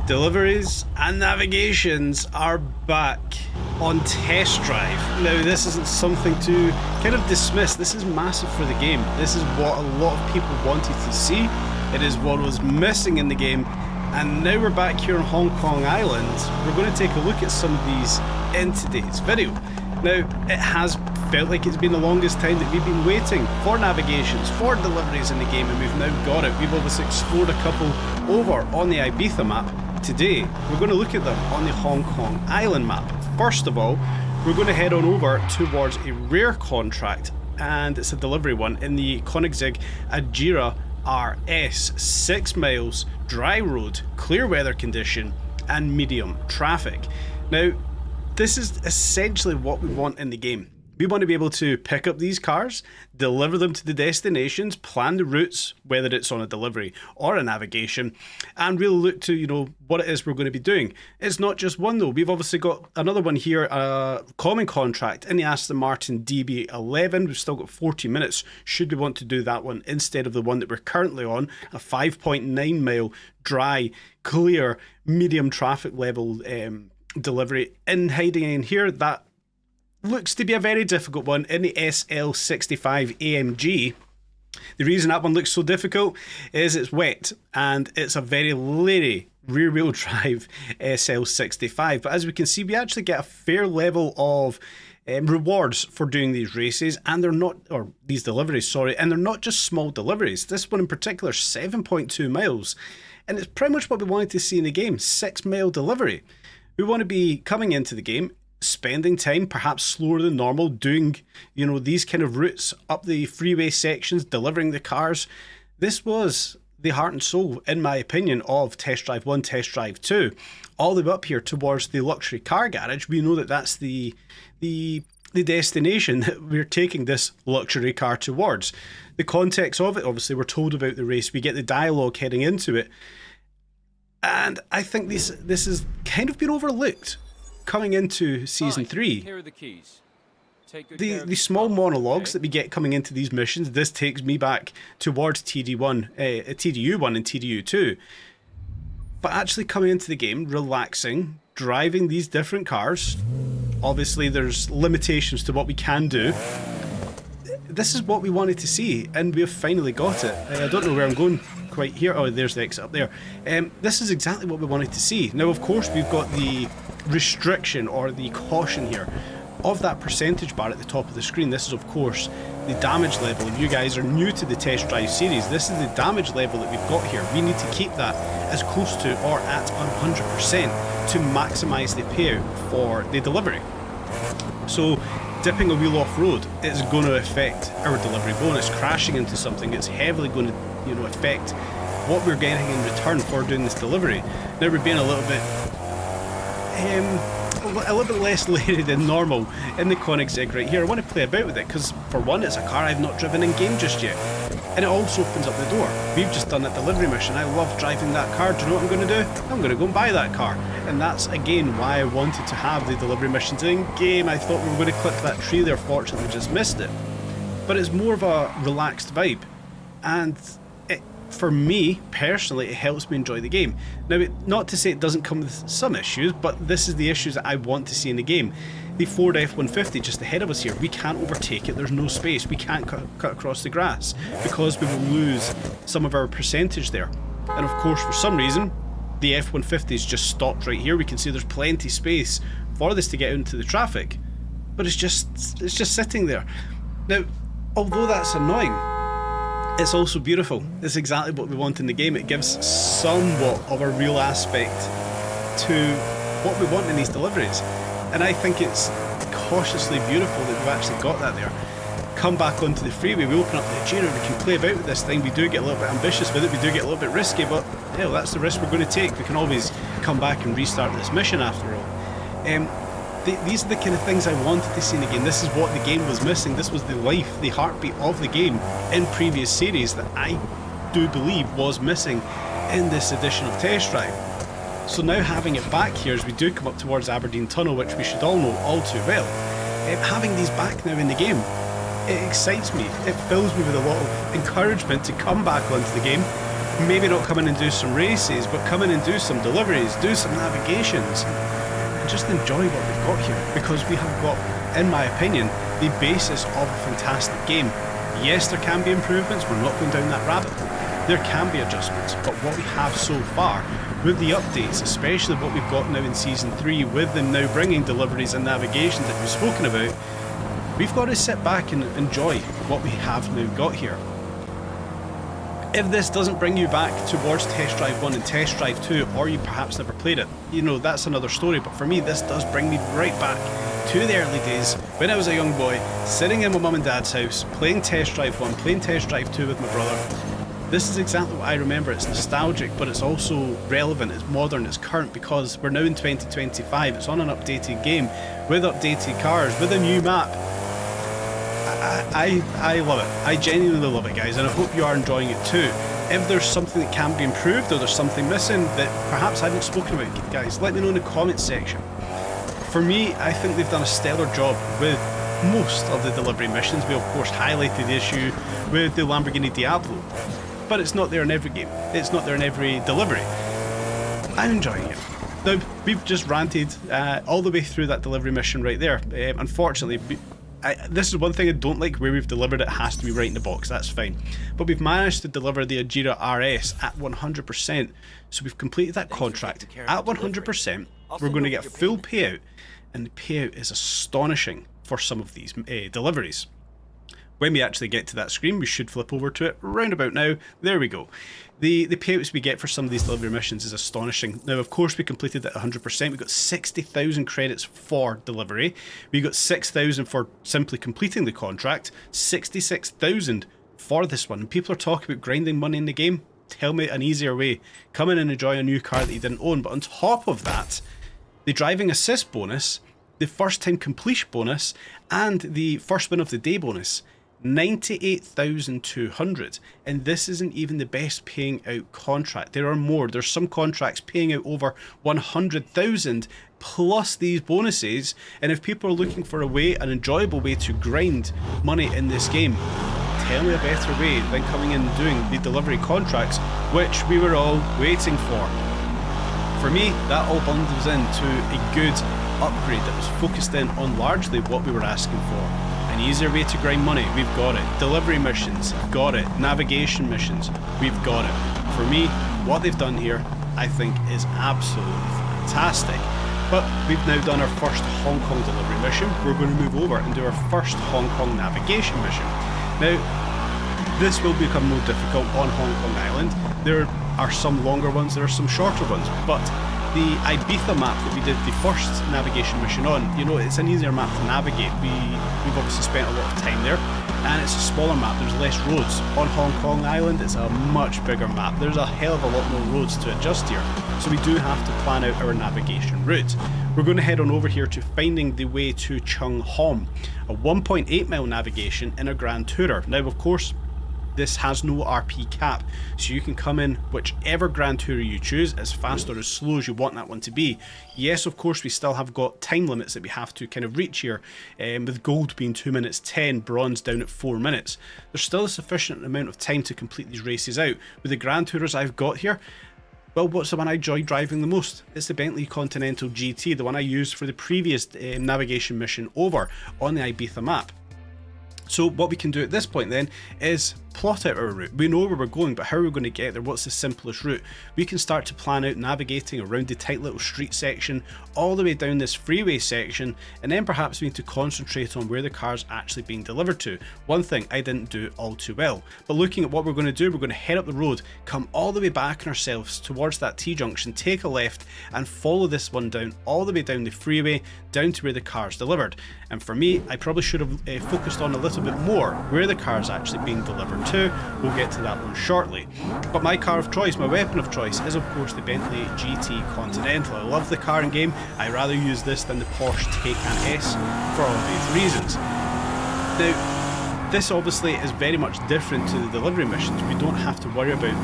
Deliveries and navigations are back on test drive. Now, this isn't something to kind of dismiss. This is massive for the game. This is what a lot of people wanted to see. It is what was missing in the game. And now we're back here on Hong Kong Island. We're going to take a look at some of these in today's video. Now, it has felt like it's been the longest time that we've been waiting for navigations, for deliveries in the game, and we've now got it. We've obviously explored a couple over on the Ibiza map. Today, we're going to look at them on the Hong Kong Island map. First of all, we're going to head on over towards a rare contract, and it's a delivery one in the Koenigsegg Agera RS. 6 miles, dry road, clear weather condition, and medium traffic. Now, this is essentially what we want in the game. We want to be able to pick up these cars, deliver them to the destinations, plan the routes, whether it's on a delivery or a navigation, and really look to, what it is we're going to be doing. It's not just one though. We've obviously got another one here, a common contract in the Aston Martin DB11. We've still got 40 minutes should we want to do that one instead of the one that we're currently on, a 5.9 mile dry, clear, medium traffic level delivery. In hiding in here, that looks to be a very difficult one in the SL65 AMG. The reason that one looks so difficult is it's wet and it's a very leery rear wheel drive SL65, but as we can see, we actually get a fair level of rewards for doing these races, and they're not, or these deliveries, sorry, and they're not just small deliveries. This one in particular, 7.2 miles, and it's pretty much what we wanted to see in the game. 6 mile delivery. We want to be coming into the game, spending time perhaps slower than normal, doing these kind of routes up the freeway sections, delivering the cars. This was the heart and soul, in my opinion, of Test Drive 1, Test Drive 2. All the way up here towards the luxury car garage, we know that that's the destination that we're taking this luxury car towards. The context of it, obviously, we're told about the race, we get the dialogue heading into it, and I think this has kind of been overlooked coming into Season 3. Here are the keys. The small monologues that we get coming into these missions, this takes me back towards TD1, TDU1 and TDU2. But actually coming into the game, relaxing, driving these different cars, obviously there's limitations to what we can do. This is what we wanted to see, and we've finally got it. I don't know where I'm going quite here. Oh, there's the exit up there. This is exactly what we wanted to see. Now, of course, we've got the restriction or the caution here of that percentage bar at the top of the screen. This is, of course, the damage level. If you guys are new to the Test Drive series, this is the damage level that we've got here. We need to keep that as close to or at 100% to maximise the payout for the delivery. So dipping a wheel off road is going to affect our delivery bonus. Crashing into something, it's heavily going to affect what we're getting in return for doing this delivery. Now we're being a little bit less leery than normal in the Koenigsegg right here. I want to play about with it because, for one, it's a car I've not driven in game just yet, and it also opens up the door. We've just done that delivery mission. I love driving that car. Do you know what I'm going to do? I'm going to go and buy that car, and that's again why I wanted to have the delivery missions in game. I thought we were going to clip that tree there, fortunately we just missed it, but it's more of a relaxed vibe, and for me personally, it helps me enjoy the game. Now, not to say it doesn't come with some issues, but this is the issues that I want to see in the game. The Ford F-150 just ahead of us here, we can't overtake it, there's no space, we can't cut across the grass because we will lose some of our percentage there. And of course, for some reason, the F-150's just stopped right here. We can see there's plenty of space for this to get into the traffic, but it's just sitting there. Now, although that's annoying, it's also beautiful. It's exactly what we want in the game. It gives somewhat of a real aspect to what we want in these deliveries. And I think it's cautiously beautiful that we've actually got that there. Come back onto the freeway, we open up the Agera, we can play about with this thing. We do get a little bit ambitious with it, we do get a little bit risky, but hell, that's the risk we're going to take. We can always come back and restart this mission after all. These are the kind of things I wanted to see in the game. This is what the game was missing. This was the life, the heartbeat of the game in previous series that I do believe was missing in this edition of Test Drive. So now having it back here as we do come up towards Aberdeen Tunnel, which we should all know all too well, having these back now in the game, it excites me. It fills me with a lot of encouragement to come back onto the game, maybe not come in and do some races, but come in and do some deliveries, do some navigations, and just enjoy what we've got here, because we have got, in my opinion, the basis of a fantastic game. Yes, there can be improvements, we're not going down that rabbit hole. There can be adjustments, but what we have so far, with the updates, especially what we've got now in Season 3, with them now bringing deliveries and navigations that we've spoken about, we've got to sit back and enjoy what we have now got here. If this doesn't bring you back towards Test Drive 1 and Test Drive 2, or you perhaps never played it, you know, that's another story, but for me this does bring me right back to the early days when I was a young boy, sitting in my mum and dad's house, playing Test Drive 1, playing Test Drive 2 with my brother. This is exactly what I remember. It's nostalgic, but it's also relevant, it's modern, it's current, because we're now in 2025, it's on an updated game, with updated cars, with a new map. I love it. I genuinely love it, guys, and I hope you are enjoying it too. If there's something that can be improved, or there's something missing that perhaps I haven't spoken about, guys, let me know in the comments section. For me, I think they've done a stellar job with most of the delivery missions. We of course highlighted the issue with the Lamborghini Diablo, but it's not there in every game. It's not there in every delivery. I'm enjoying it. Now, we've just ranted all the way through that delivery mission right there. Unfortunately, this is one thing I don't like, where we've delivered it has to be right in the box, that's fine. But we've managed to deliver the Agera RS at 100%, so we've completed that contract at 100%. We're going to get a full payout, and the payout is astonishing for some of these deliveries. When we actually get to that screen, we should flip over to it round about now. There we go. The payouts we get for some of these delivery missions is astonishing. Now, of course, we completed it at 100%. We got 60,000 credits for delivery. We got 6,000 for simply completing the contract. 66,000 for this one. And people are talking about grinding money in the game. Tell me an easier way. Come in and enjoy a new car that you didn't own. But on top of that, the driving assist bonus, the first time completion bonus, and the first win of the day bonus. 98,200, and this isn't even the best paying out contract. There are more. There's some contracts paying out over 100,000 plus these bonuses, and if people are looking for a way, an enjoyable way to grind money in this game, tell me a better way than coming in and doing the delivery contracts, which we were all waiting for. For me, that all bundles into a good upgrade that was focused in on largely what we were asking for. An easier way to grind money, we've got it. Delivery missions, got it. Navigation missions, we've got it. For me, what they've done here, I think, is absolutely fantastic. But we've now done our first Hong Kong delivery mission. We're going to move over and do our first Hong Kong navigation mission. Now, this will become more difficult on Hong Kong Island. There are some longer ones, there are some shorter ones, but the Ibiza map that we did the first navigation mission on, you know, it's an easier map to navigate. We've obviously spent a lot of time there, and it's a smaller map, there's less roads. On Hong Kong Island, it's a much bigger map. There's a hell of a lot more roads to adjust here, so we do have to plan out our navigation route. We're going to head on over here to finding the way to Chung Hom, a 1.8 mile navigation in a Grand Tourer. Now, of course, this has no RP cap, so you can come in whichever Grand Tourer you choose, as fast or as slow as you want that one to be. Yes, of course, we still have got time limits that we have to kind of reach here, with gold being 2 minutes 10, bronze down at 4 minutes. There's still a sufficient amount of time to complete these races out. With the Grand Tourers I've got here, well, what's the one I enjoy driving the most? It's the Bentley Continental GT, the one I used for the previous navigation mission over on the Ibiza map. So what we can do at this point then is plot out our route. We know where we're going, but how are we going to get there? What's the simplest route? We can start to plan out navigating around the tight little street section, all the way down this freeway section, and then perhaps we need to concentrate on where the car's actually being delivered to. One thing I didn't do all too well, but looking at what we're going to do, we're going to head up the road, come all the way back on ourselves towards that T-junction, take a left, and follow this one down, all the way down the freeway, down to where the car's delivered. And for me, I probably should have focused on a little bit more where the car's actually being delivered to. We'll get to that one shortly. But my car of choice, my weapon of choice, is of course the Bentley GT Continental. I love the car in game. I rather use this than the Porsche Taycan S for all of these reasons. Now, this obviously is very much different to the delivery missions. We don't have to worry about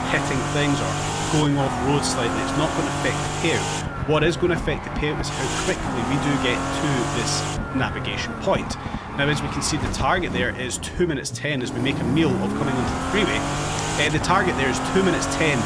hitting things or going off road slightly. It's not going to affect the payout. What is going to affect the payout is how quickly we do get to this navigation point. Now, as we can see, the target there is 2 minutes 10 as we make a meal of coming onto the freeway. The target there is 2 minutes 10.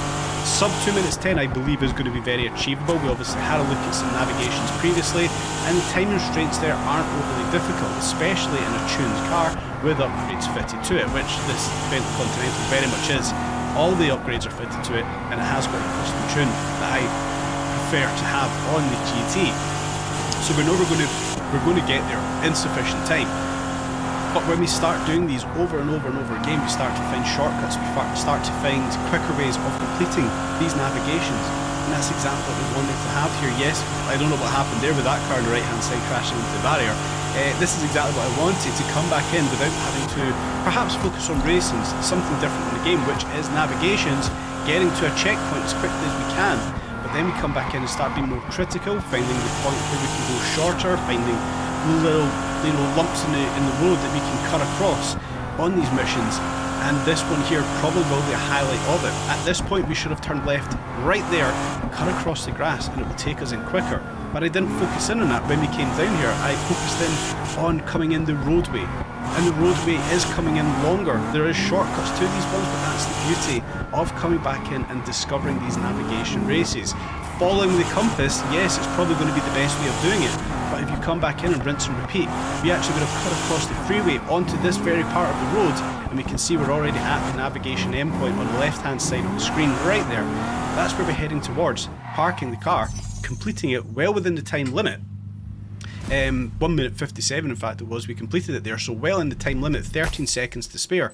Sub 2 minutes 10 I believe is going to be very achievable. We obviously had a look at some navigations previously, and the time constraints there aren't overly difficult, especially in a tuned car with upgrades fitted to it, which this Bentley Continental very much is. All the upgrades are fitted to it, and it has got a custom tune that I prefer to have on the GT. So we know we're going to get there in sufficient time. But when we start doing these over and over and over again, we start to find shortcuts, we start to find quicker ways of completing these navigations. And that's exactly what we wanted to have here. Yes, I don't know what happened there with that car on the right hand side crashing into the barrier. This is exactly what I wanted, to come back in without having to perhaps focus on racing, something different in the game, which is navigations, getting to a checkpoint as quickly as we can. But then we come back in and start being more critical, finding the point where we can go shorter, finding little lumps in the road that we can cut across on these missions, and this one here probably will be a highlight of it. At this point we should have turned left right there, cut across the grass, and it will take us in quicker. But I didn't focus in on that when we came down here. I focused in on coming in the roadway, and the roadway is coming in longer. There is shortcuts to these ones, but that's the beauty of coming back in and discovering these navigation races. Following the compass, yes, it's probably going to be the best way of doing it, but if you come back in and rinse and repeat, we actually would have cut across the freeway onto this very part of the road, and we can see we're already at the navigation endpoint on the left hand side of the screen right there. That's where we're heading towards, parking the car, completing it well within the time limit. 1 minute 57 in fact it was, we completed it there, so well in the time limit, 13 seconds to spare.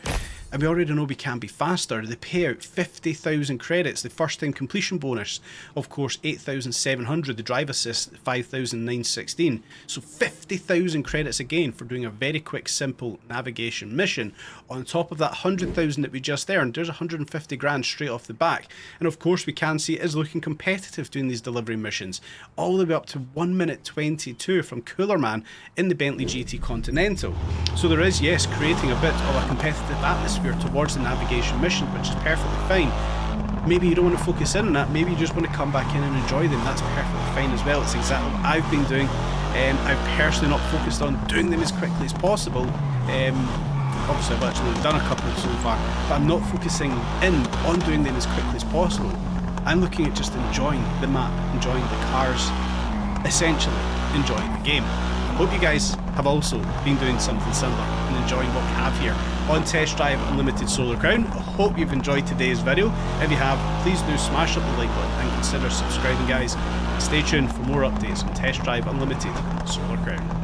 And we already know we can be faster. The payout, 50,000 credits. The first time completion bonus, of course, 8,700. The drive assist, 5,916. So 50,000 credits again for doing a very quick, simple navigation mission. On top of that 100,000 that we just earned, there's 150 grand straight off the back. And of course, we can see it is looking competitive doing these delivery missions. All the way up to 1 minute 22 from Cooler Man in the Bentley GT Continental. So there is, yes, creating a bit of a competitive atmosphere towards the navigation mission, which is perfectly fine. Maybe you don't want to focus in on that, maybe you just want to come back in and enjoy them. That's perfectly fine as well. It's exactly what I've been doing. I've personally not focused on doing them as quickly as possible. Obviously I've actually done a couple so far, but I'm not focusing in on doing them as quickly as possible. I'm looking at just enjoying the map, enjoying the cars, essentially enjoying the game. I hope you guys have also been doing something similar and enjoying what we have here on Test Drive Unlimited Solar Crown. I hope you've enjoyed today's video. If you have, please do smash up the like button and consider subscribing, guys. Stay tuned for more updates on Test Drive Unlimited Solar Crown.